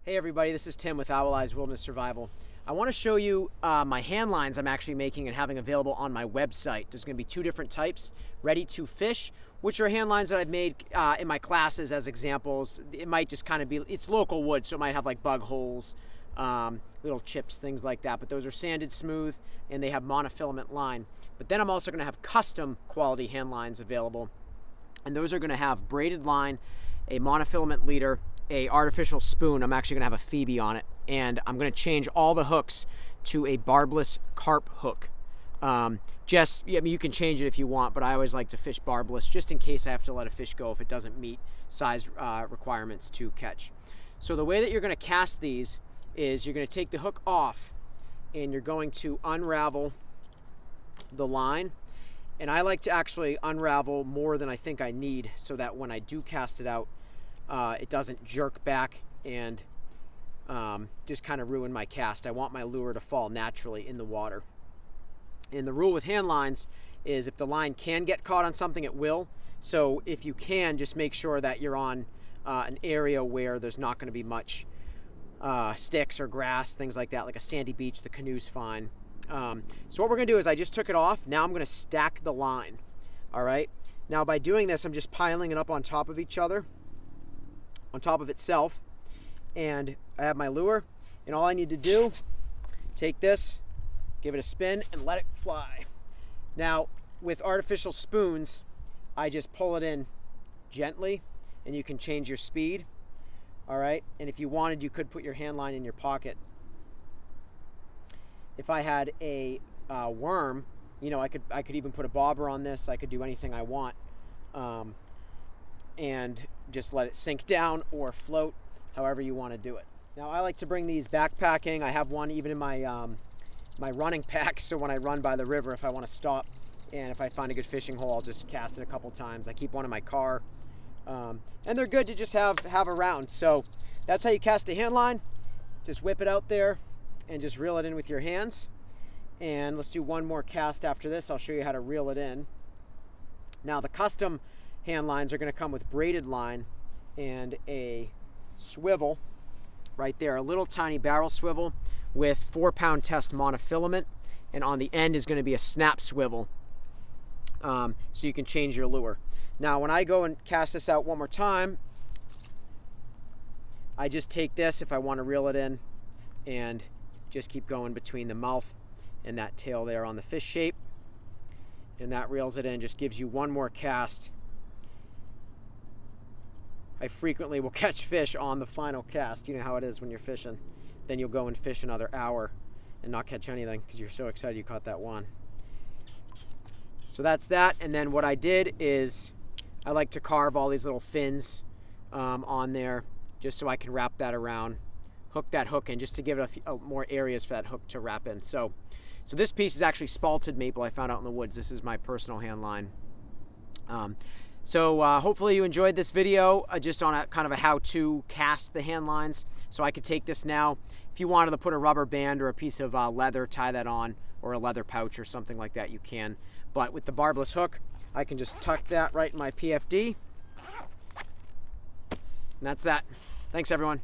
Hey everybody, this is Tim with Owl Eyes Wilderness Survival. I want to show you my hand lines I'm actually making and having available on my website. There's going to be two different types, ready to fish, which are hand lines that I've made in my classes as examples. It might just kind of be, it's local wood, so it might have like bug holes, little chips, things like that, but those are sanded smooth and they have monofilament line. But then I'm also going to have custom quality hand lines available, and those are going to have braided line, a monofilament leader, a artificial spoon. I'm actually gonna have a Phoebe on it, and I'm gonna change all the hooks to a barbless carp hook. I mean, you can change it if you want, but I always like to fish barbless just in case I have to let a fish go if it doesn't meet size requirements to catch. So the way that you're gonna cast these is you're gonna take the hook off and you're going to unravel the line. And I like to actually unravel more than I think I need so that when I do cast it out, it doesn't jerk back and just kind of ruin my cast. I want my lure to fall naturally in the water. And the rule with hand lines is if the line can get caught on something, it will. So if you can, just make sure that you're on an area where there's not going to be much sticks or grass, things like that, like a sandy beach. The canoe's fine. So what we're going to do is I just took it off. Now I'm going to stack the line. All right. Now by doing this, I'm just piling it up on top of each other, on top of itself, and I have my lure, and all I need to do, take this, give it a spin, and let it fly. Now with artificial spoons, I just pull it in gently, and you can change your speed. All right, and if you wanted, you could put your hand line in your pocket. If I had a worm, you know, I could even put a bobber on this. I could do anything I want, and just let it sink down or float, however you want to do it. Now I like to bring these backpacking. I have one even in my my running pack, so when I run by the river, if I want to stop and if I find a good fishing hole, I'll just cast it a couple times. I keep one in my car, and they're good to just have around. So that's how you cast a hand line. Just whip it out there and just reel it in with your hands. And let's do one more cast after this. I'll show you how to reel it in. Now the custom hand lines are going to come with braided line and a swivel right there, a little tiny barrel swivel with 4-pound test monofilament, and on the end is going to be a snap swivel, so you can change your lure. Now when I go and cast this out one more time, I just take this if I want to reel it in and just keep going between the mouth and that tail there on the fish shape, and that reels it in, just gives you one more cast. I frequently will catch fish on the final cast. You know how it is when you're fishing. Then you'll go and fish another hour and not catch anything because you're so excited you caught that one. So that's that. And then what I did is I like to carve all these little fins on there just so I can wrap that around, hook that hook in, just to give it more areas for that hook to wrap in. So this piece is actually spalted maple I found out in the woods. This is my personal hand line. So hopefully you enjoyed this video just on a kind of a how-to cast the hand lines. So I could take this now. If you wanted to put a rubber band or a piece of leather, tie that on, or a leather pouch or something like that, you can. But with the barbless hook, I can just tuck that right in my PFD. And that's that. Thanks everyone.